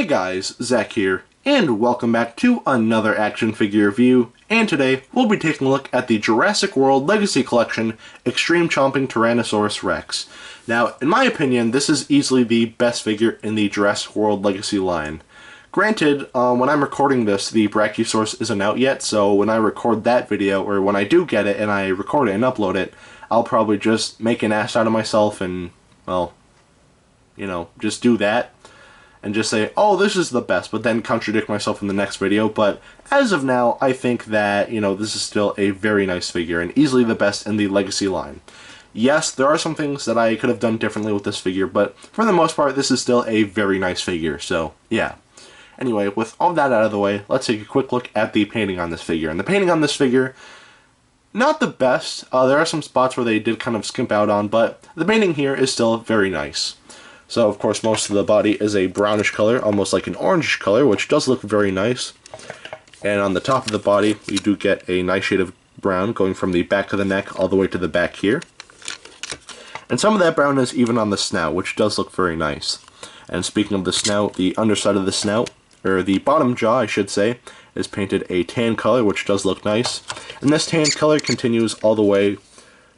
Hey guys, Zach here, and welcome back to another action figure review, and today we'll be taking a look at the Jurassic World Legacy Collection Extreme Chomping Tyrannosaurus Rex. Now, in my opinion, this is easily the best figure in the Jurassic World Legacy line. Granted, when I'm recording this, the Brachiosaurus isn't out yet, so when I record that video, or when I do get it and I record it and upload it, I'll probably just make an ass out of myself and, well, just do that. And just say, oh, this is the best, but then contradict myself in the next video. But as of now, I think that, this is still a very nice figure, and easily the best in the Legacy line. Yes, there are some things that I could have done differently with this figure, but for the most part, this is still a very nice figure, so, yeah. Anyway, with all that out of the way, let's take a quick look at the painting on this figure. And the painting on this figure, not the best. There are some spots where they did kind of skimp out on, but the painting here is still very nice. So, of course, most of the body is a brownish color, almost like an orangish color, which does look very nice. And on the top of the body, we do get a nice shade of brown going from the back of the neck all the way to the back here. And some of that brown is even on the snout, which does look very nice. And speaking of the snout, the underside of the snout, or the bottom jaw, I should say, is painted a tan color, which does look nice. And this tan color continues all the way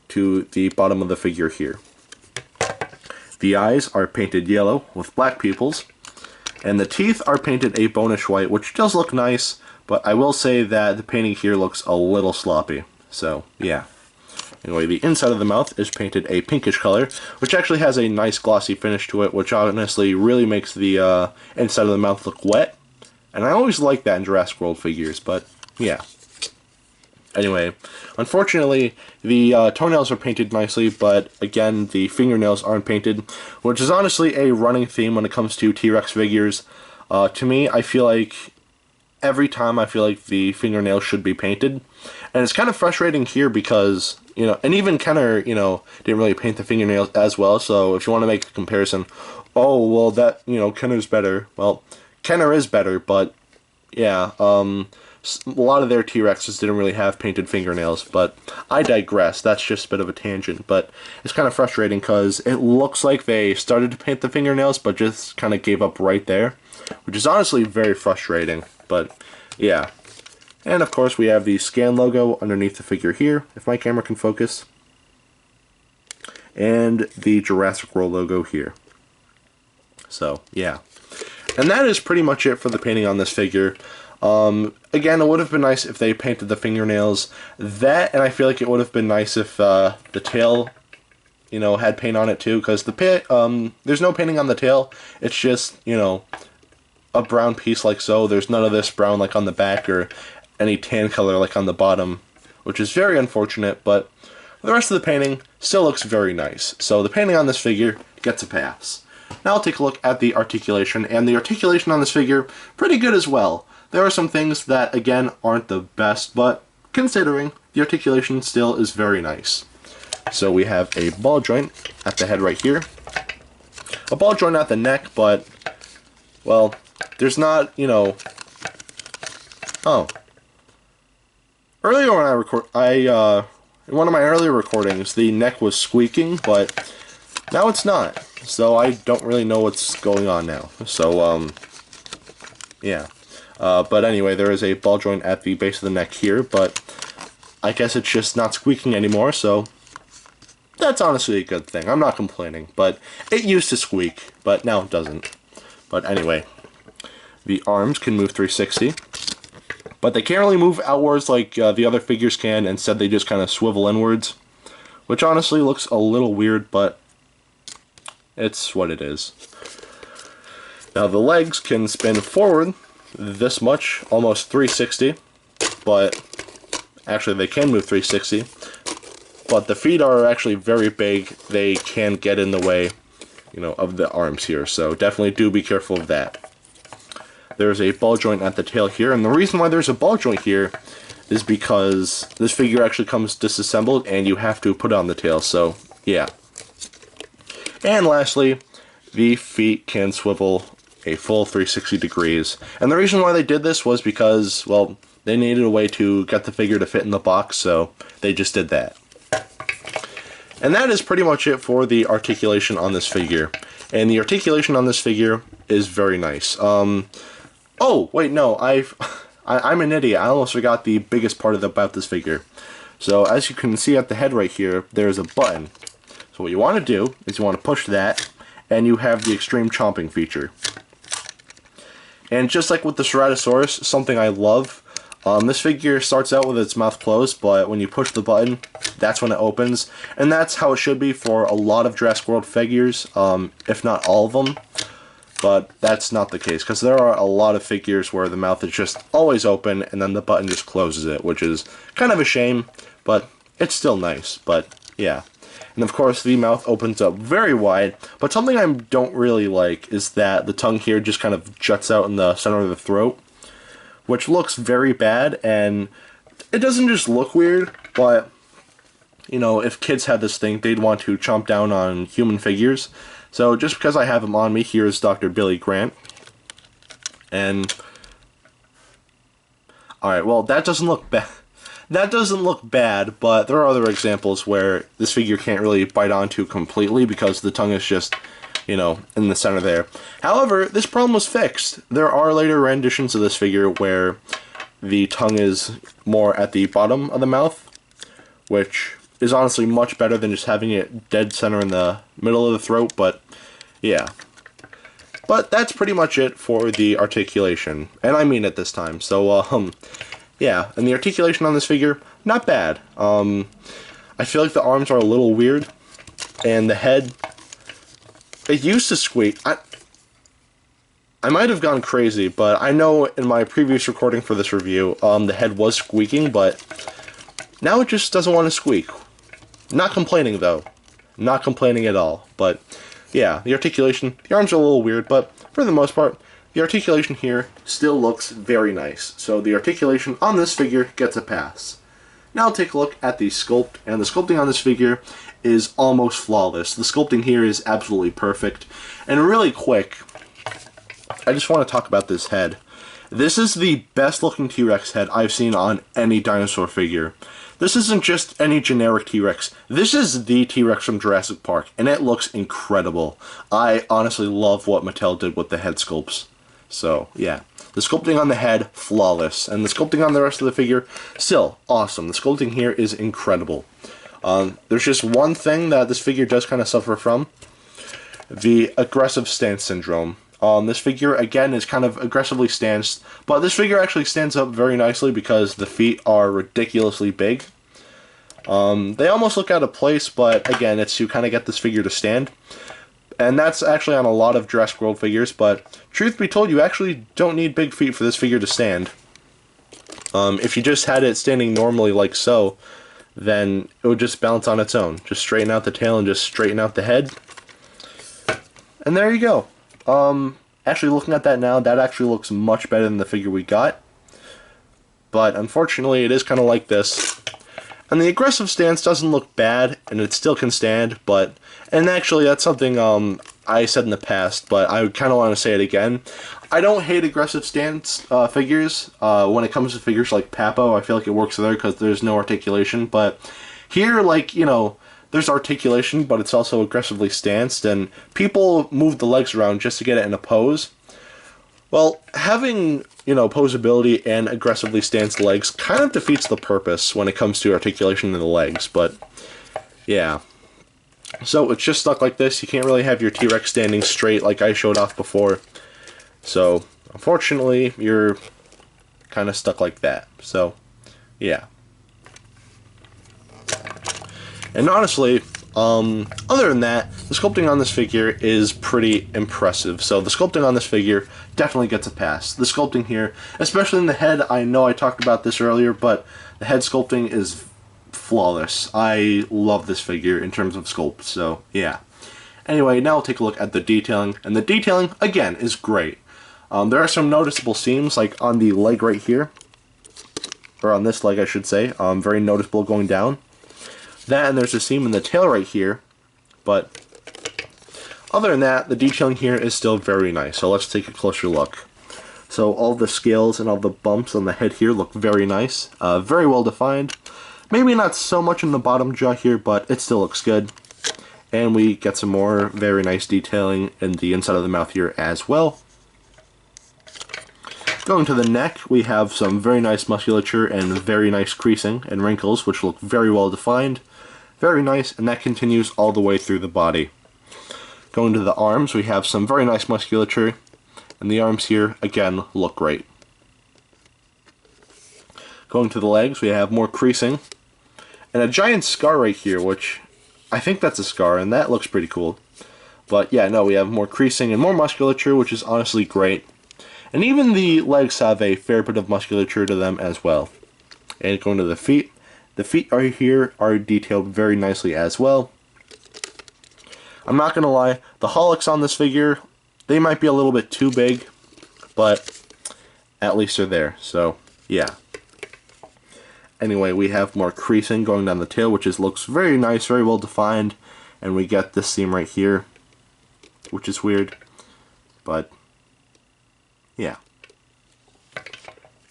to the bottom of the figure here. The eyes are painted yellow with black pupils, and the teeth are painted a bonish white, which does look nice, but I will say that the painting here looks a little sloppy, so yeah. Anyway, the inside of the mouth is painted a pinkish color, which actually has a nice glossy finish to it, which honestly really makes the inside of the mouth look wet, and I always like that in Jurassic World figures, but yeah. Anyway, unfortunately, the toenails are painted nicely, but again, the fingernails aren't painted, which is honestly a running theme when it comes to T.rex figures. To me, I feel like every time the fingernails should be painted, and it's kind of frustrating here because, and even Kenner, didn't really paint the fingernails as well, so if you want to make a comparison, oh, well, that, Kenner's better. Well, Kenner is better, but, yeah, a lot of their T-Rexes didn't really have painted fingernails, but I digress. That's just a bit of a tangent, but it's kind of frustrating because it looks like they started to paint the fingernails, but just kind of gave up right there, which is honestly very frustrating, but yeah. And of course we have the scan logo underneath the figure here, if my camera can focus, and the Jurassic World logo here. So, yeah. And that is pretty much it for the painting on this figure. Again, it would have been nice if they painted the fingernails. That, and I feel like it would have been nice if the tail, had paint on it too, because there's no painting on the tail. It's just, a brown piece like so. There's none of this brown like on the back or any tan color like on the bottom, which is very unfortunate, but the rest of the painting still looks very nice. So the painting on this figure gets a pass. Now I'll take a look at the articulation, and the articulation on this figure, pretty good as well. There are some things that, again, aren't the best, but considering, the articulation still is very nice. So we have a ball joint at the head right here, a ball joint at the neck, but, well, there's not, oh. Earlier when in one of my earlier recordings, the neck was squeaking, but now it's not. So I don't really know what's going on now. So, yeah. But anyway, there is a ball joint at the base of the neck here, but I guess it's just not squeaking anymore, so that's honestly a good thing. I'm not complaining, but it used to squeak, but now it doesn't. But anyway, the arms can move 360, but they can't really move outwards like the other figures can. Instead, they just kind of swivel inwards, which honestly looks a little weird, but it's what it is. Now the legs can spin forward this much, almost 360, but actually they can move 360, but the feet are actually very big. They can get in the way, of the arms here, so definitely do be careful of that. There's a ball joint at the tail here, and the reason why there's a ball joint here is because this figure actually comes disassembled and you have to put it on the tail, so yeah. And lastly, the feet can swivel a full 360 degrees. And the reason why they did this was because, well, they needed a way to get the figure to fit in the box, so they just did that. And that is pretty much it for the articulation on this figure. And the articulation on this figure is very nice. Oh, wait, no, I'm an idiot. I almost forgot the biggest part about this figure. So, as you can see at the head right here, there's a button. So what you want to do is you want to push that, and you have the extreme chomping feature. And just like with the Ceratosaurus, something I love, this figure starts out with its mouth closed, but when you push the button, that's when it opens. And that's how it should be for a lot of Jurassic World figures, if not all of them. But that's not the case, because there are a lot of figures where the mouth is just always open, and then the button just closes it, which is kind of a shame, but it's still nice. But yeah. And of course the mouth opens up very wide, but something I don't really like is that the tongue here just kind of juts out in the center of the throat, which looks very bad, and it doesn't just look weird, but, you know, if kids had this thing, they'd want to chomp down on human figures. So just because I have him on me, here is Dr. Billy Grant. And, alright, well, that doesn't look bad. That doesn't look bad, but there are other examples where this figure can't really bite onto completely because the tongue is just, you know, in the center there. However, this problem was fixed. There are later renditions of this figure where the tongue is more at the bottom of the mouth, which is honestly much better than just having it dead center in the middle of the throat, but yeah. But that's pretty much it for the articulation, and I mean it this time. So, yeah, and the articulation on this figure, not bad. I feel like the arms are a little weird, and the head, it used to squeak. I might have gone crazy, but I know in my previous recording for this review, the head was squeaking, but now it just doesn't want to squeak. Not complaining, though. Not complaining at all, but yeah, the articulation, the arms are a little weird, but for the most part, the articulation here still looks very nice, so the articulation on this figure gets a pass. Now take a look at the sculpt, and the sculpting on this figure is almost flawless. The sculpting here is absolutely perfect. And really quick, I just want to talk about this head. This is the best looking T-Rex head I've seen on any dinosaur figure. This isn't just any generic T-Rex. This is the T-Rex from Jurassic Park, and it looks incredible. I honestly love what Mattel did with the head sculpts. So, yeah. The sculpting on the head, flawless. And the sculpting on the rest of the figure, still awesome. The sculpting here is incredible. There's just one thing that this figure does kind of suffer from. The aggressive stance syndrome. This figure, again, is kind of aggressively stanced. But this figure actually stands up very nicely because the feet are ridiculously big. They almost look out of place, but again, it's to kind of get this figure to stand. And that's actually on a lot of Jurassic World figures, but truth be told, you actually don't need big feet for this figure to stand. If you just had it standing normally like so, then it would just balance on its own. Just straighten out the tail and just straighten out the head. And there you go. Actually looking at that now, that actually looks much better than the figure we got. But unfortunately, it is kind of like this. And the aggressive stance doesn't look bad, and it still can stand, but... And actually, that's something I said in the past, but I kind of want to say it again. I don't hate aggressive stance figures. When it comes to figures like Papo, I feel like it works there because there's no articulation. But here, like, you know, there's articulation, but it's also aggressively stanced, and people move the legs around just to get it in a pose. Well, having, you know, posability and aggressively stanced legs kind of defeats the purpose when it comes to articulation in the legs, but yeah. So it's just stuck like this. You can't really have your T-Rex standing straight like I showed off before. So, unfortunately, you're kind of stuck like that. So, yeah. And honestly, other than that, the sculpting on this figure is pretty impressive. So the sculpting on this figure definitely gets a pass. The sculpting here, especially in the head, I know I talked about this earlier, but the head sculpting is flawless. I love this figure in terms of sculpt, so yeah. Anyway, now we'll take a look at the detailing, and the detailing, again, is great. There are some noticeable seams, like on the leg right here, or on this leg I should say, very noticeable going down. That, and there's a seam in the tail right here, but other than that, the detailing here is still very nice, so let's take a closer look. So all the scales and all the bumps on the head here look very nice, very well defined. Maybe not so much in the bottom jaw here, but it still looks good. And we get some more very nice detailing in the inside of the mouth here as well. Going to the neck, we have some very nice musculature and very nice creasing and wrinkles, which look very well defined. Very nice, and that continues all the way through the body. Going to the arms, we have some very nice musculature, and the arms here, again, look great. Going to the legs, we have more creasing, and a giant scar right here, which I think that's a scar, and that looks pretty cool. But yeah, no, we have more creasing and more musculature, which is honestly great. And even the legs have a fair bit of musculature to them as well. And going to the feet right here are detailed very nicely as well. I'm not going to lie, the hallux on this figure, they might be a little bit too big, but at least they're there, so yeah. Anyway, we have more creasing going down the tail, which looks very nice, very well defined, and we get this seam right here, which is weird, but yeah.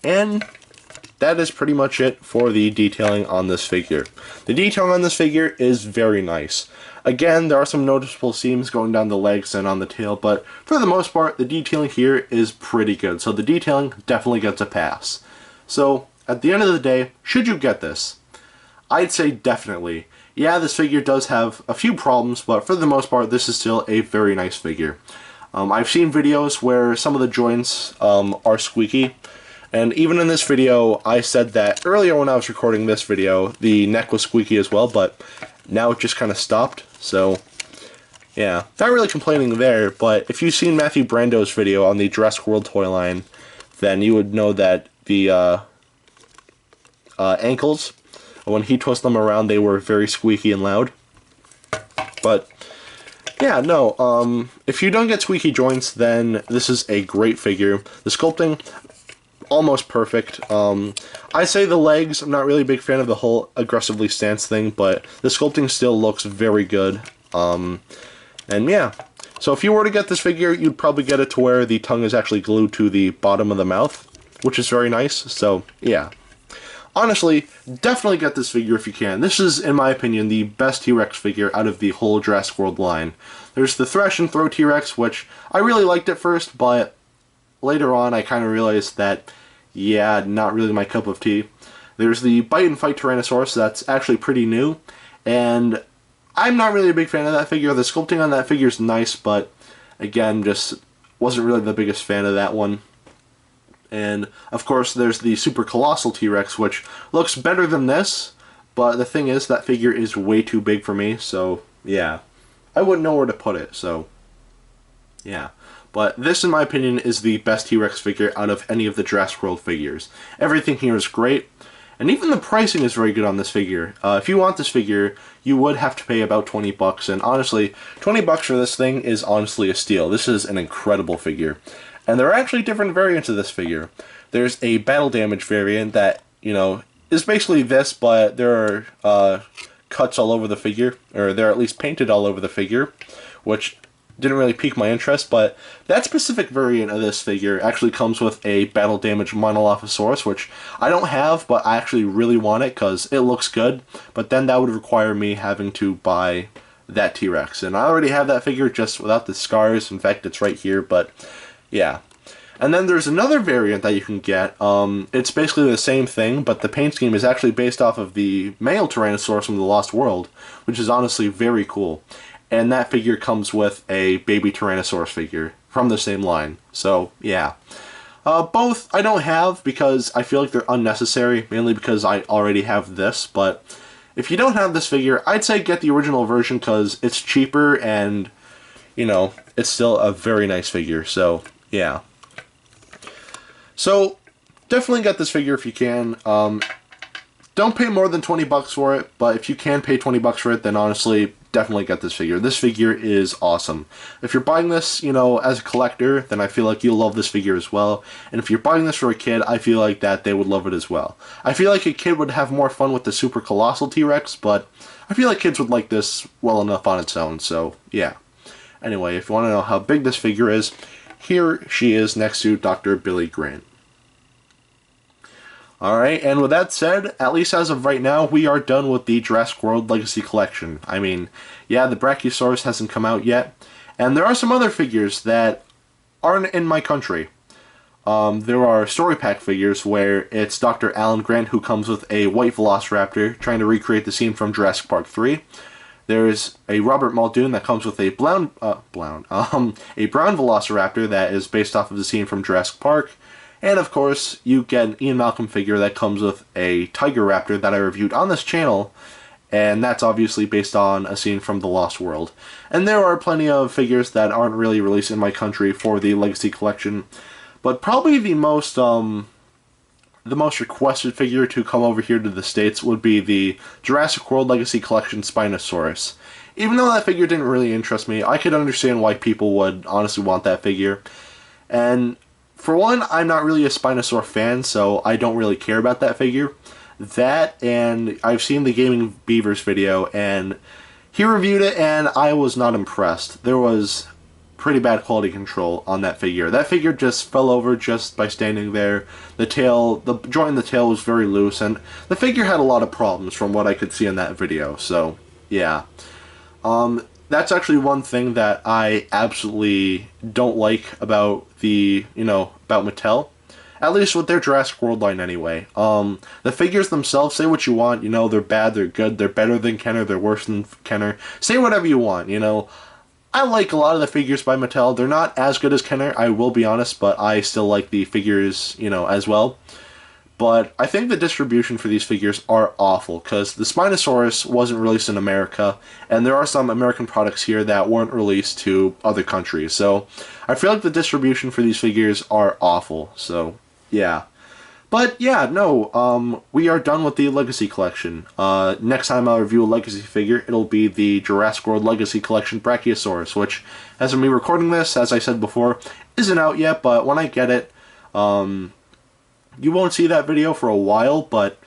And that is pretty much it for the detailing on this figure. The detailing on this figure is very nice. Again, there are some noticeable seams going down the legs and on the tail, but for the most part, the detailing here is pretty good. So the detailing definitely gets a pass. So, at the end of the day, should you get this? I'd say definitely. Yeah, this figure does have a few problems, but for the most part, this is still a very nice figure. I've seen videos where some of the joints are squeaky, and even in this video, I said that earlier when I was recording this video, the neck was squeaky as well, but now it just kind of stopped, so yeah. Not really complaining there, but if you've seen Matthew Brando's video on the Jurassic World toy line, then you would know that the ankles, when he twists them around, they were very squeaky and loud. But yeah, no, if you don't get squeaky joints, then this is a great figure. The sculpting, almost perfect. I say the legs, I'm not really a big fan of the whole aggressively stance thing, but the sculpting still looks very good. And yeah, so if you were to get this figure, you'd probably get it to where the tongue is actually glued to the bottom of the mouth, which is very nice, so yeah. Honestly, definitely get this figure if you can. This is, in my opinion, the best T-Rex figure out of the whole Jurassic World line. There's the Thresh and Throw T-Rex, which I really liked at first, but later on I kind of realized that, yeah, not really my cup of tea. There's the Bite and Fight Tyrannosaurus, that's actually pretty new, and I'm not really a big fan of that figure. The sculpting on that figure is nice, but again, just wasn't really the biggest fan of that one. And, of course, there's the Super Colossal T-Rex, which looks better than this, but the thing is, that figure is way too big for me, so, yeah. I wouldn't know where to put it, so, yeah. But this, in my opinion, is the best T-Rex figure out of any of the Jurassic World figures. Everything here is great, and even the pricing is very good on this figure. If you want this figure, you would have to pay about 20 bucks, and honestly, 20 bucks for this thing is honestly a steal. This is an incredible figure. And there are actually different variants of this figure. There's a battle damage variant that, you know, is basically this, but there are cuts all over the figure, or they're at least painted all over the figure, which didn't really pique my interest, but that specific variant of this figure actually comes with a battle damage Monolophosaurus, which I don't have, but I actually really want it because it looks good, but then that would require me having to buy that T-Rex, and I already have that figure just without the scars. In fact, it's right here, but yeah. And then there's another variant that you can get. It's basically the same thing, but the paint scheme is actually based off of the male Tyrannosaurus from the Lost World, which is honestly very cool. And that figure comes with a baby Tyrannosaurus figure from the same line. So, yeah. Both I don't have because I feel like they're unnecessary, mainly because I already have this, but if you don't have this figure, I'd say get the original version because it's cheaper and, you know, it's still a very nice figure, so yeah. So, definitely get this figure if you can. Don't pay more than 20 bucks for it, but if you can pay 20 bucks for it, then honestly, definitely get this figure. This figure is awesome. If you're buying this, you know, as a collector, then I feel like you'll love this figure as well. And if you're buying this for a kid, I feel like that they would love it as well. I feel like a kid would have more fun with the Super Colossal T-Rex, but I feel like kids would like this well enough on its own, so yeah. Anyway, if you want to know how big this figure is, here she is next to Dr. Billy Grant. Alright, and with that said, at least as of right now, we are done with the Jurassic World Legacy Collection. I mean, yeah, the Brachiosaurus hasn't come out yet, and there are some other figures that aren't in my country. There are story pack figures where it's Dr. Alan Grant who comes with a white velociraptor trying to recreate the scene from Jurassic Park 3. There's a Robert Muldoon that comes with a brown velociraptor that is based off of the scene from Jurassic Park. And of course, you get an Ian Malcolm figure that comes with a tiger raptor that I reviewed on this channel, and that's obviously based on a scene from The Lost World. And there are plenty of figures that aren't really released in my country for the Legacy Collection, but probably the most requested figure to come over here to the States would be the Jurassic World Legacy Collection Spinosaurus. Even though that figure didn't really interest me, I could understand why people would honestly want that figure. And for one, I'm not really a Spinosaur fan, so I don't really care about that figure. That, and I've seen the Gaming Beavers video, and he reviewed it, and I was not impressed. There was pretty bad quality control on that figure. That figure just fell over just by standing there. The joint in the tail was very loose, and the figure had a lot of problems from what I could see in that video, so yeah. That's actually one thing that I absolutely don't like about about Mattel. At least with their Jurassic World line anyway. The figures themselves, say what you want, they're bad, they're good, they're better than Kenner, they're worse than Kenner. Say whatever you want, I like a lot of the figures by Mattel. They're not as good as Kenner, I will be honest, but I still like the figures, as well. But I think the distribution for these figures are awful, because the Spinosaurus wasn't released in America, and there are some American products here that weren't released to other countries. So I feel like the distribution for these figures are awful, so yeah. But yeah, no, we are done with the Legacy Collection. Next time I'll review a Legacy figure, it'll be the Jurassic World Legacy Collection Brachiosaurus, which, as of me recording this, as I said before, isn't out yet, but when I get it, you won't see that video for a while, but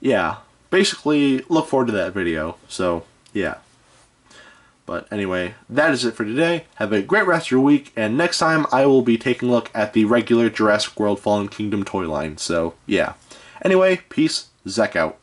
yeah, basically look forward to that video, so yeah. But anyway, that is it for today. Have a great rest of your week, and next time I will be taking a look at the regular Jurassic World Fallen Kingdom toy line, so yeah. Anyway, peace, Zek out.